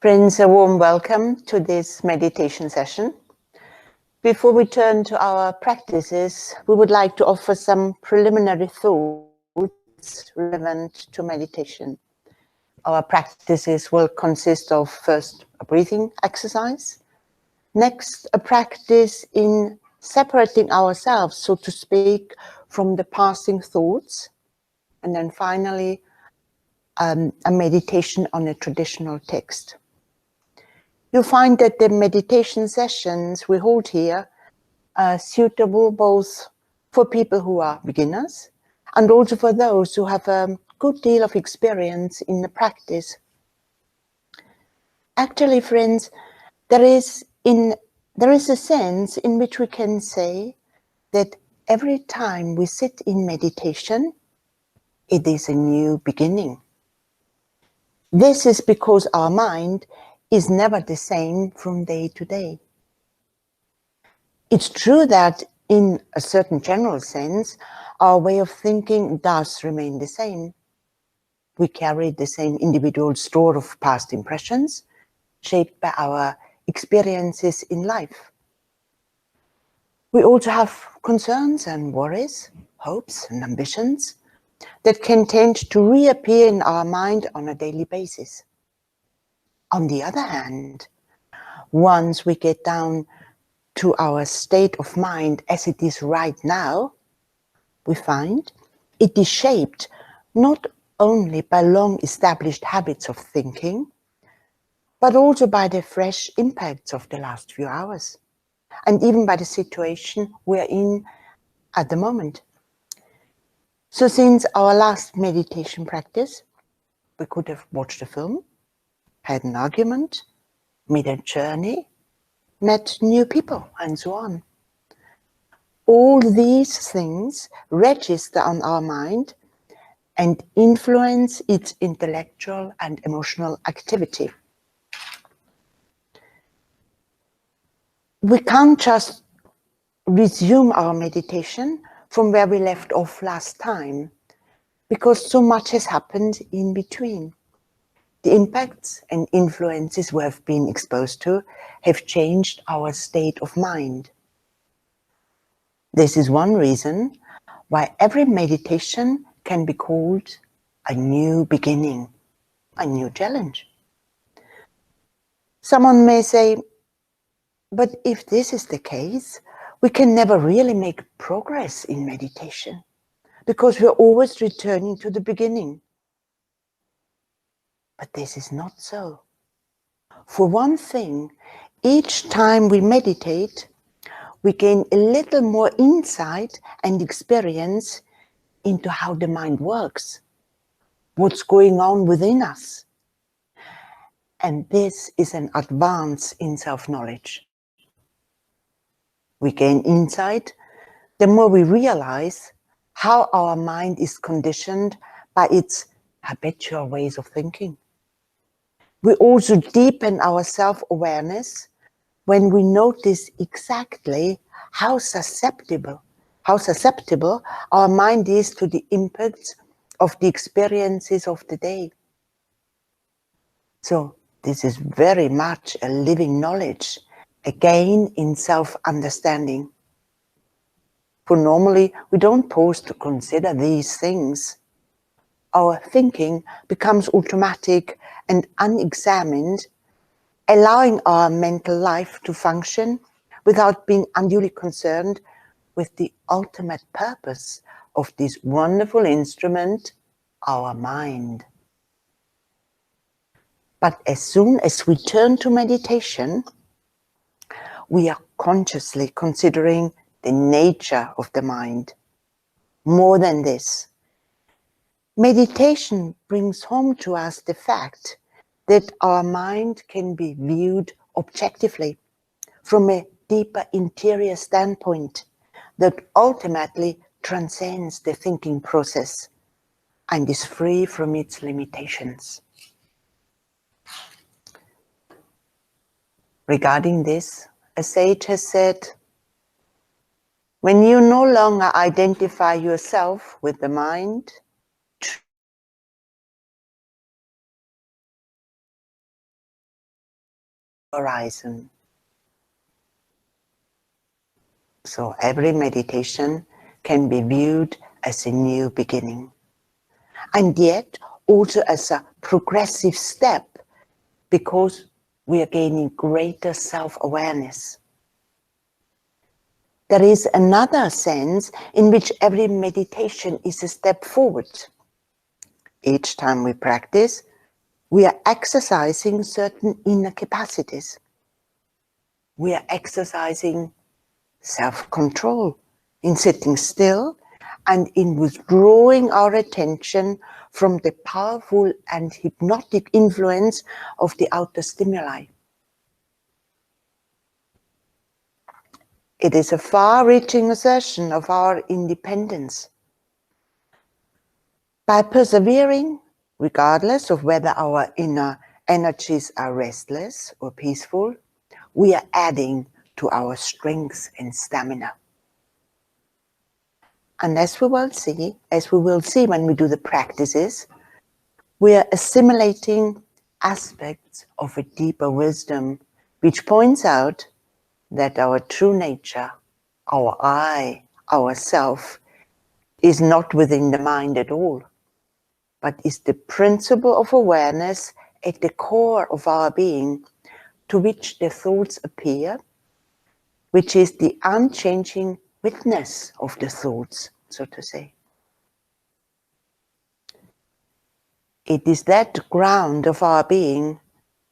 Friends, a warm welcome to this meditation session. Before we turn to our practices, we would like to offer some preliminary thoughts relevant to meditation. Our practices will consist of first a breathing exercise, next a practice in separating ourselves, so to speak, from the passing thoughts, and then finally a meditation on a traditional text. You'll find that the meditation sessions we hold here are suitable both for people who are beginners and also for those who have a good deal of experience in the practice. Actually, friends, there is a sense in which we can say that every time we sit in meditation, it is a new beginning. This is because our mind is never the same from day to day. It's true that in a certain general sense, our way of thinking does remain the same. We carry the same individual store of past impressions, shaped by our experiences in life. We also have concerns and worries, hopes and ambitions that can tend to reappear in our mind on a daily basis. On the other hand, once we get down to our state of mind as it is right now, we find it is shaped not only by long established habits of thinking, but also by the fresh impacts of the last few hours, and even by the situation we're in at the moment. So since our last meditation practice, we could have watched a film, had an argument, made a journey, met new people, and so on. All these things register on our mind and influence its intellectual and emotional activity. We can't just resume our meditation from where we left off last time, because so much has happened in between. The impacts and influences we have been exposed to have changed our state of mind. This is one reason why every meditation can be called a new beginning, a new challenge. Someone may say, but if this is the case, we can never really make progress in meditation because we're always returning to the beginning. But this is not so. For one thing, each time we meditate, we gain a little more insight and experience into how the mind works, what's going on within us. And this is an advance in self-knowledge. We gain insight the more we realize how our mind is conditioned by its habitual ways of thinking. We also deepen our self-awareness when we notice exactly how susceptible our mind is to the impacts of the experiences of the day. So this is very much a living knowledge, a gain in self-understanding. For normally we don't pause to consider these things. Our thinking becomes automatic and unexamined, allowing our mental life to function without being unduly concerned with the ultimate purpose of this wonderful instrument, our mind. But as soon as we turn to meditation, we are consciously considering the nature of the mind. More than this, meditation brings home to us the fact that our mind can be viewed objectively from a deeper interior standpoint that ultimately transcends the thinking process and is free from its limitations. Regarding this, a sage has said, when you no longer identify yourself with the mind, horizon. So every meditation can be viewed as a new beginning, and yet also as a progressive step, because we are gaining greater self-awareness. There is another sense in which every meditation is a step forward. Each time we practice, we are exercising certain inner capacities. We are exercising self-control in sitting still and in withdrawing our attention from the powerful and hypnotic influence of the outer stimuli. It is a far-reaching assertion of our independence. By persevering, regardless of whether our inner energies are restless or peaceful, we are adding to our strength and stamina. And as we will see when we do the practices, we are assimilating aspects of a deeper wisdom, which points out that our true nature, our I, our self, is not within the mind at all, but is the principle of awareness at the core of our being, to which the thoughts appear, which is the unchanging witness of the thoughts, so to say. It is that ground of our being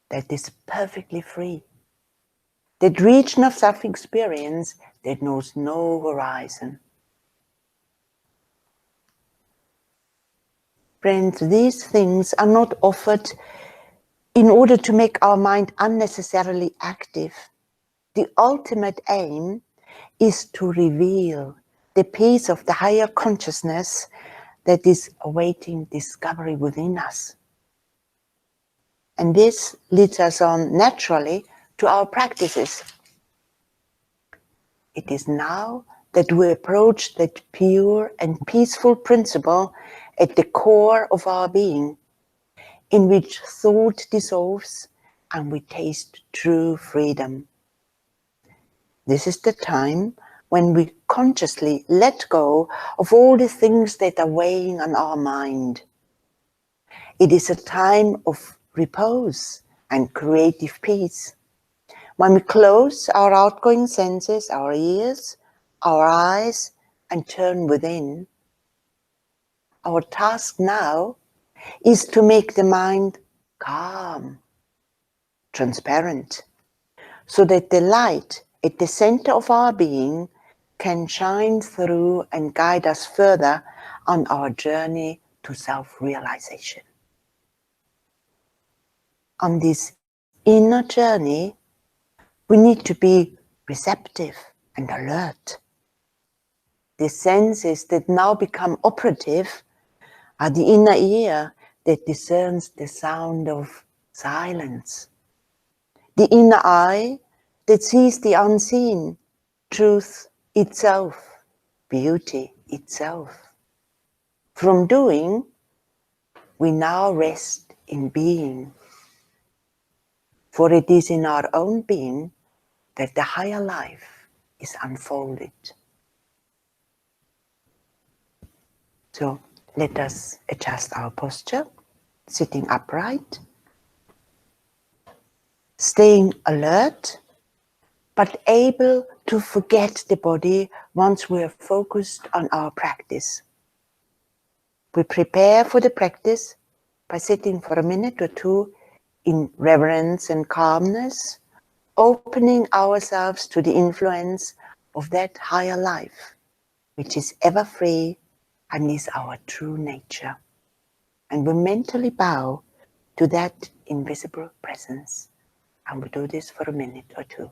that is perfectly free, that region of self-experience that knows no horizon. Friends, these things are not offered in order to make our mind unnecessarily active. The ultimate aim is to reveal the peace of the higher consciousness that is awaiting discovery within us. And this leads us on naturally to our practices. It is now that we approach that pure and peaceful principle at the core of our being, in which thought dissolves and we taste true freedom. This is the time when we consciously let go of all the things that are weighing on our mind. It is a time of repose and creative peace. When we close our outgoing senses, our ears, our eyes, and turn within, our task now is to make the mind calm, transparent, so that the light at the center of our being can shine through and guide us further on our journey to self-realization. On this inner journey, we need to be receptive and alert. The senses that now become operative are the inner ear that discerns the sound of silence, the inner eye that sees the unseen, truth itself, beauty itself. From doing, we now rest in being, for it is in our own being that the higher life is unfolded. So let us adjust our posture, sitting upright, staying alert, but able to forget the body once we are focused on our practice. We prepare for the practice by sitting for a minute or two in reverence and calmness, opening ourselves to the influence of that higher life, which is ever free and is our true nature. And we mentally bow to that invisible presence. And we do this for a minute or two.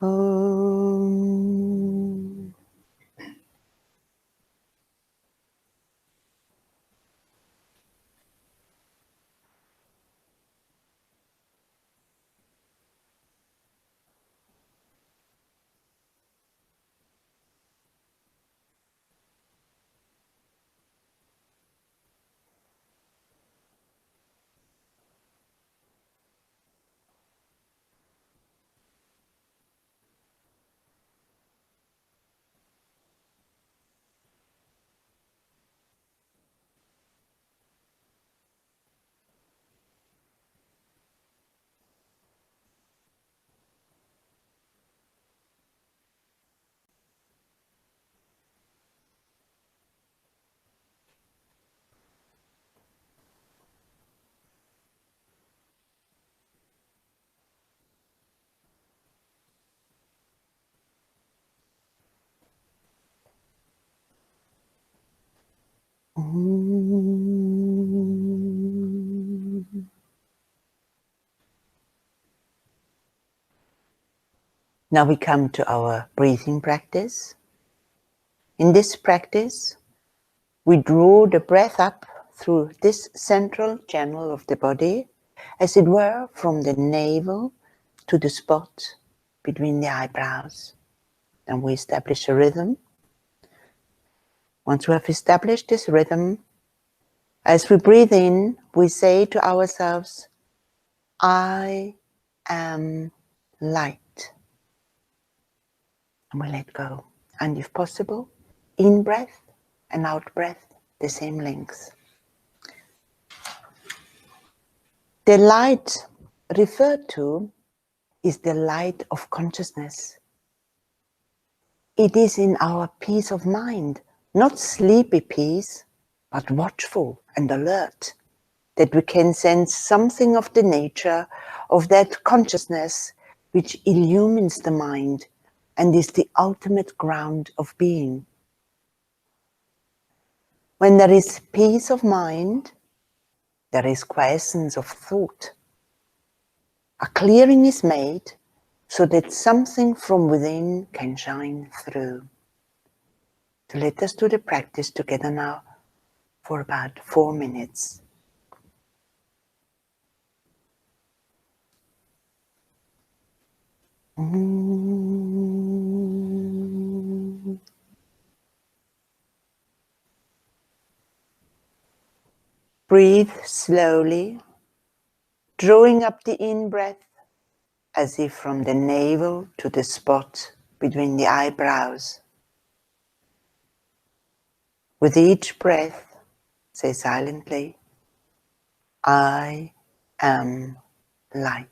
Om. Now we come to our breathing practice. In this practice, we draw the breath up through this central channel of the body, as it were from the navel to the spot between the eyebrows. Then we establish a rhythm. Once we have established this rhythm, as we breathe in, we say to ourselves, I am light. And we let go. And if possible, in breath and out breath, the same length. The light referred to is the light of consciousness. It is in our peace of mind, not sleepy peace, but watchful and alert, that we can sense something of the nature of that consciousness which illumines the mind and is the ultimate ground of being. When there is peace of mind, there is quiescence of thought. A clearing is made so that something from within can shine through. So let us do the practice together now for about 4 minutes. Breathe slowly, drawing up the in-breath as if from the navel to the spot between the eyebrows. With each breath, say silently, I am light.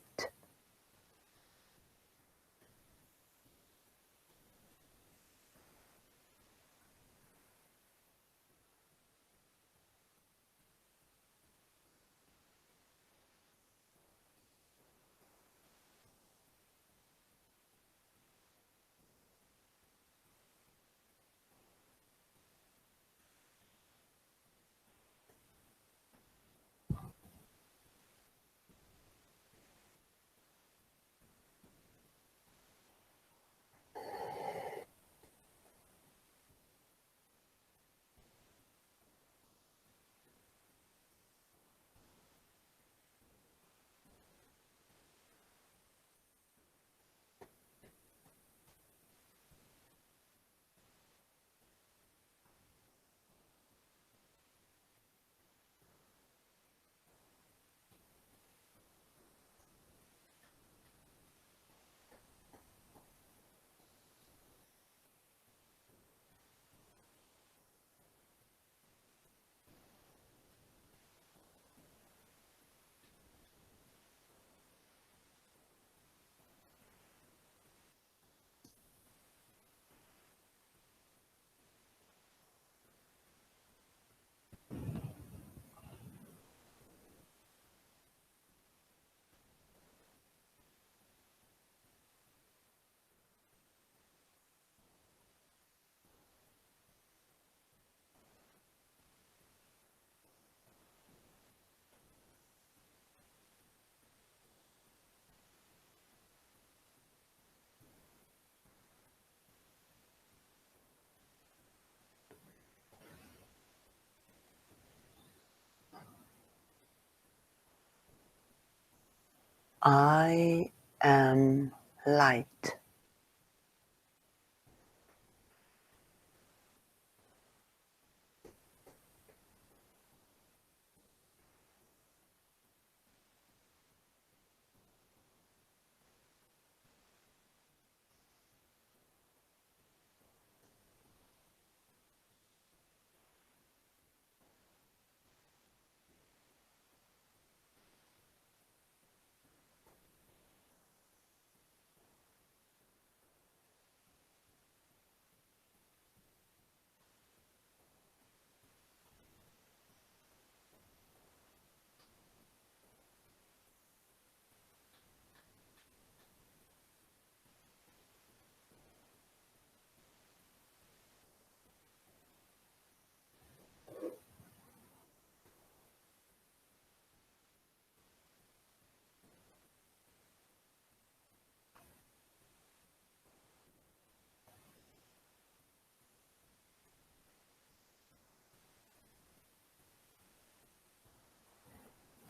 I am light.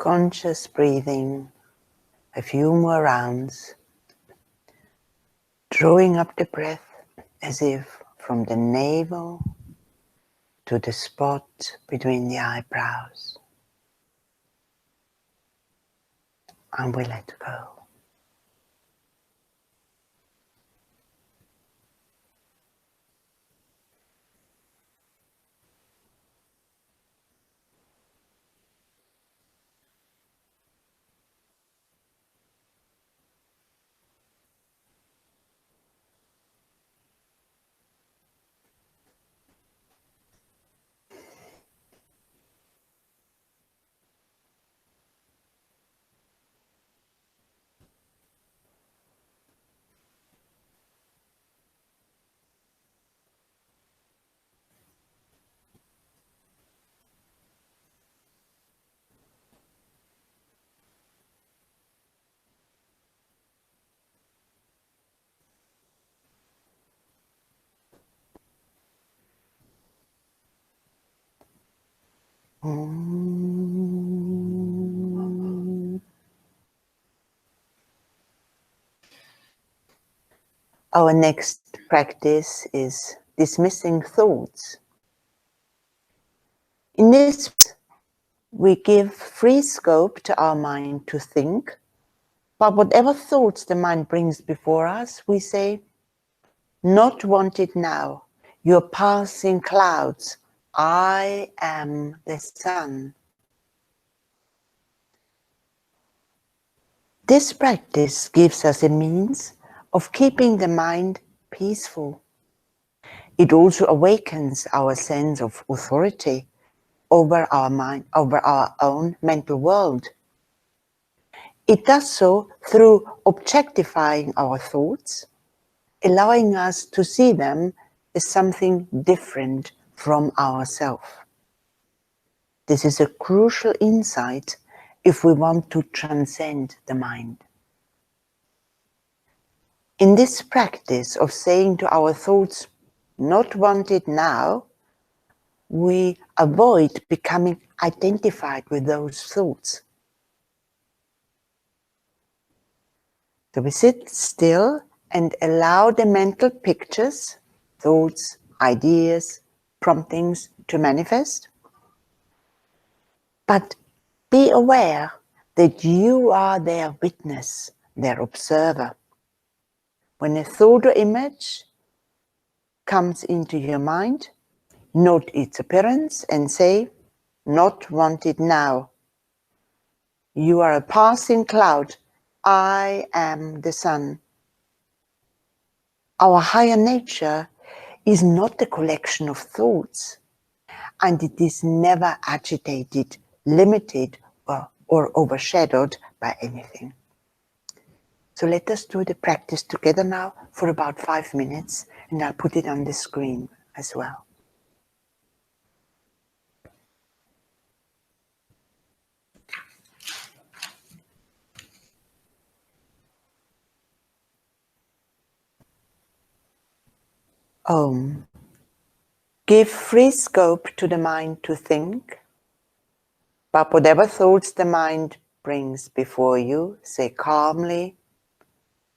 conscious breathing, a few more rounds, drawing up the breath as if from the navel to the spot between the eyebrows. And we let go. Our next practice is dismissing thoughts. In this, we give free scope to our mind to think, but whatever thoughts the mind brings before us, we say, not wanted now, you're passing clouds, I am the sun. This practice gives us a means of keeping the mind peaceful. It also awakens our sense of authority over our mind, over our own mental world. It does so through objectifying our thoughts, allowing us to see them as something different from ourselves. This is a crucial insight if we want to transcend the mind. In this practice of saying to our thoughts, not wanted now, we avoid becoming identified with those thoughts. So we sit still and allow the mental pictures, thoughts, ideas, promptings to manifest. But be aware that you are their witness, their observer. When a thought or image comes into your mind, note its appearance and say, not wanted now. You are a passing cloud. I am the sun. Our higher nature is not a collection of thoughts, and it is never agitated, limited, or overshadowed by anything. So let us do the practice together now for about 5 minutes, and I'll put it on the screen as well. Om. Give free scope to the mind to think, but whatever thoughts the mind brings before you, say calmly,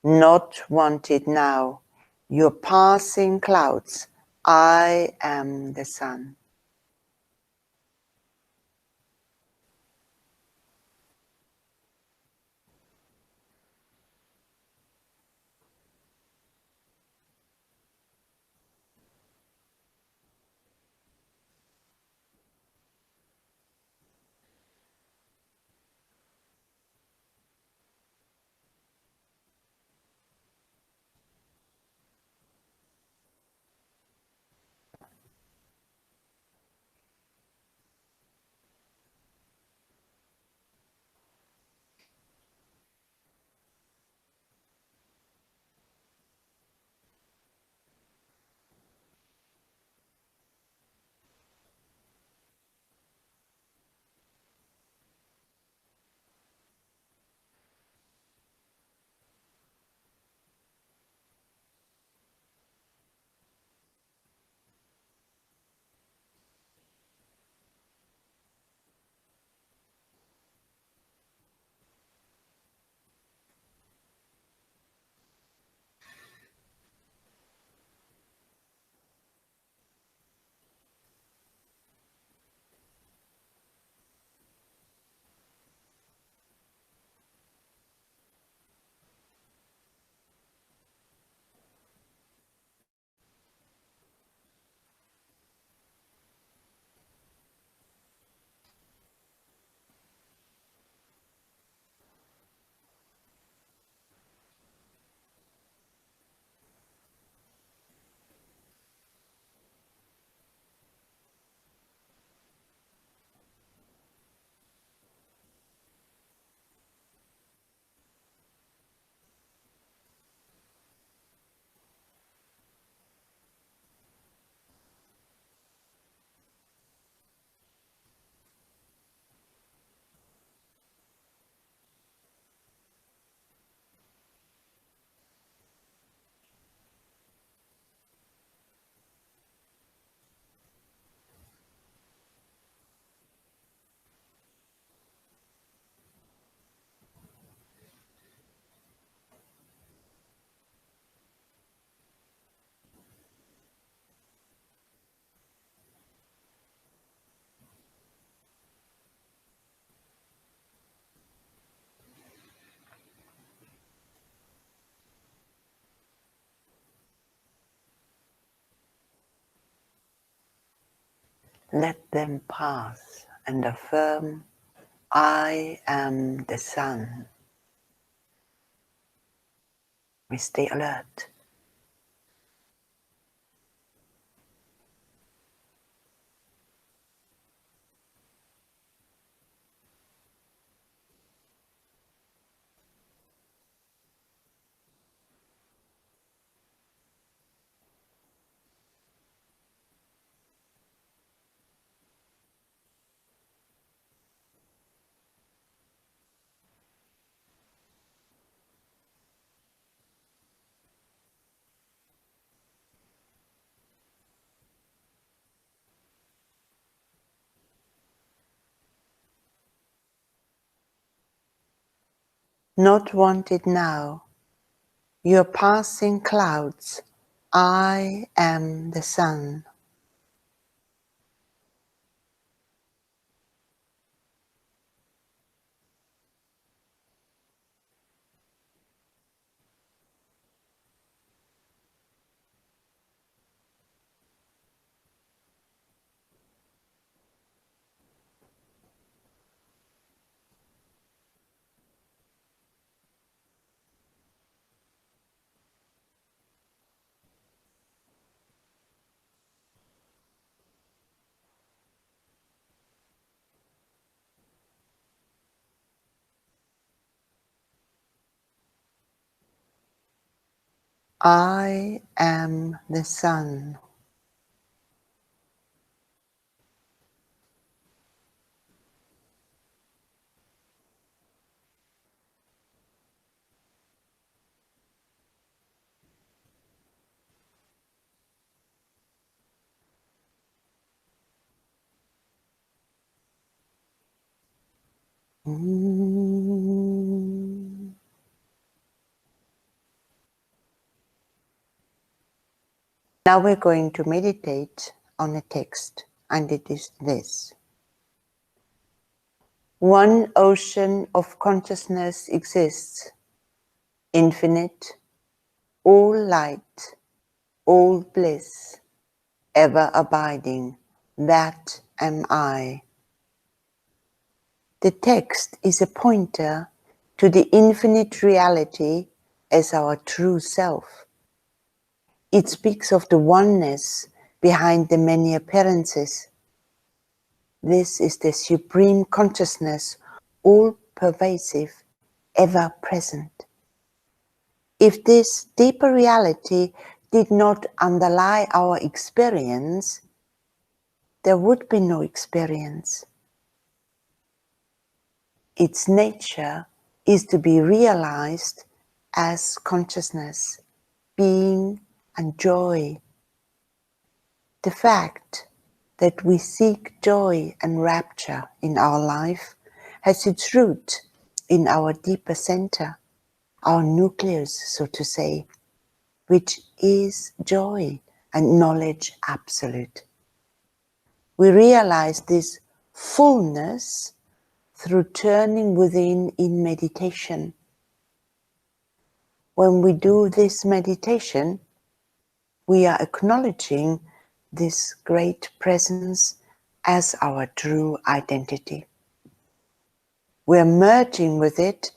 not wanted now. You're passing clouds. I am the sun. let them pass and affirm, I am the sun. We stay alert. Not wanted now, you're passing clouds. I am the sun. I am the sun. Now we're going to meditate on a text, and it is this. One ocean of consciousness exists, infinite, all light, all bliss, ever abiding. That am I. The text is a pointer to the infinite reality as our true self. It speaks of the oneness behind the many appearances. This is the supreme consciousness, all pervasive, ever present. If this deeper reality did not underlie our experience, there would be no experience. Its nature is to be realized as consciousness, being, and joy. The fact that we seek joy and rapture in our life has its root in our deeper center, our nucleus, so to say, which is joy and knowledge absolute. We realize this fullness through turning within in meditation. When we do this meditation, we are acknowledging this great presence as our true identity. We are merging with it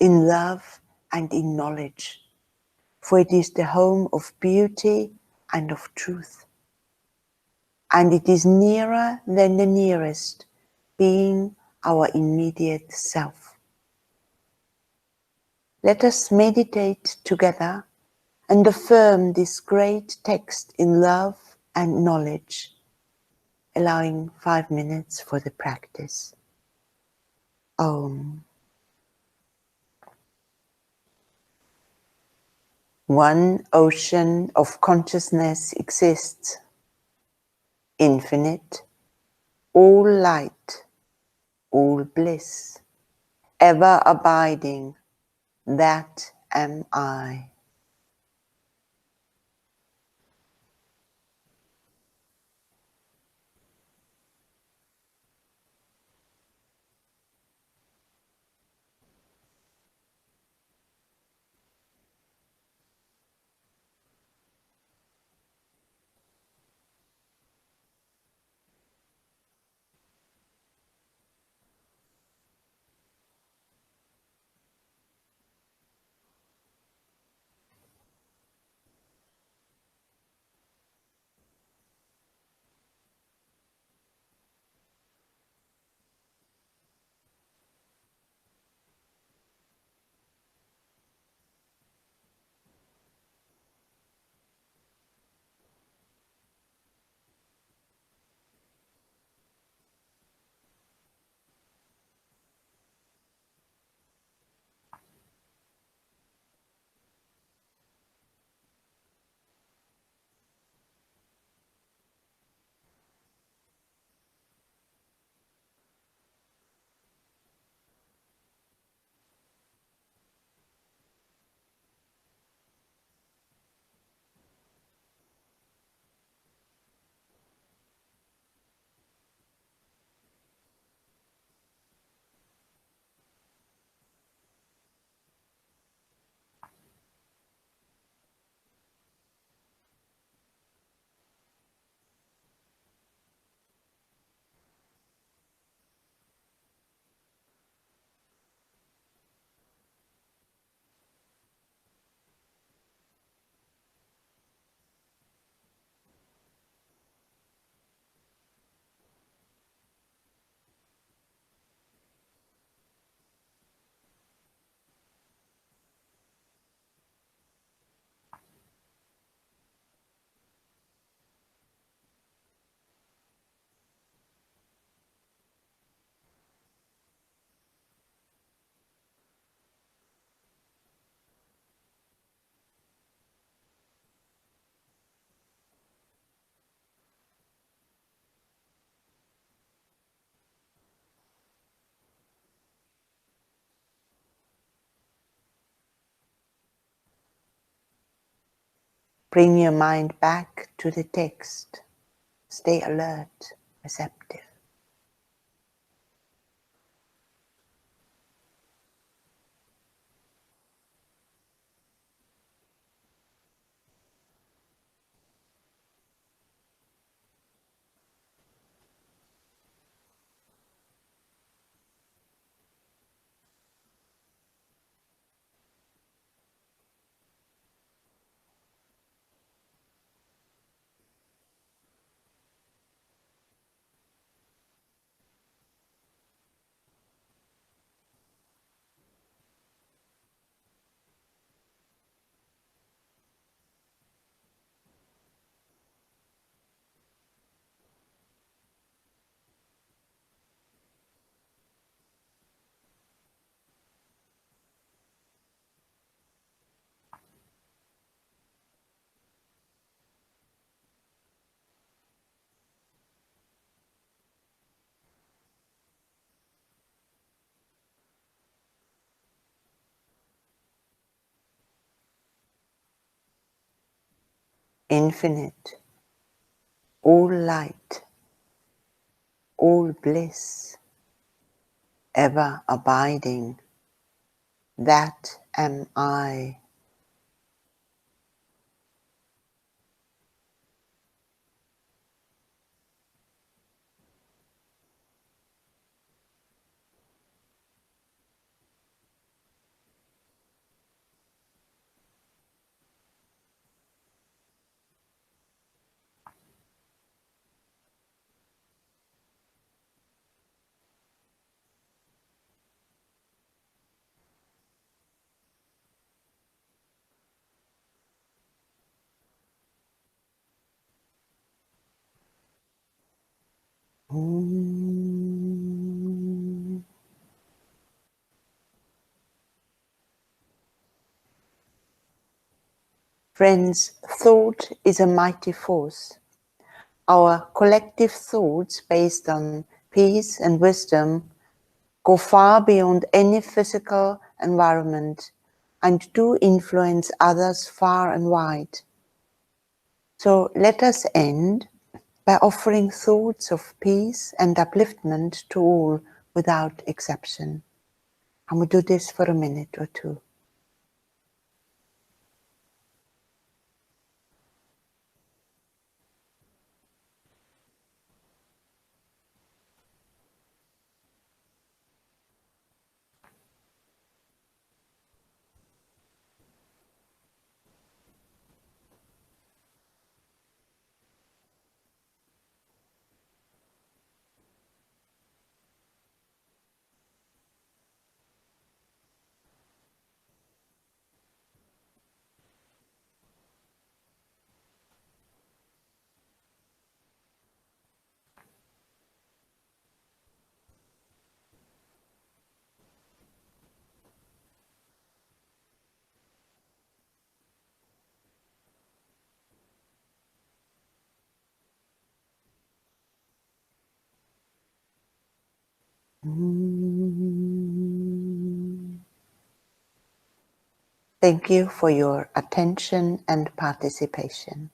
in love and in knowledge, for it is the home of beauty and of truth. And it is nearer than the nearest, being our immediate self. Let us meditate together and affirm this great text in love and knowledge, allowing 5 minutes for the practice. Om. One ocean of consciousness exists, infinite, all light, all bliss, ever abiding. That am I. Bring your mind back to the text. Stay alert, receptive. Infinite, all light, all bliss, ever abiding, that am I. Friends, thought is a mighty force. Our collective thoughts based on peace and wisdom go far beyond any physical environment and do influence others far and wide. So let us end by offering thoughts of peace and upliftment to all without exception. And we do this for a minute or two. Thank you for your attention and participation.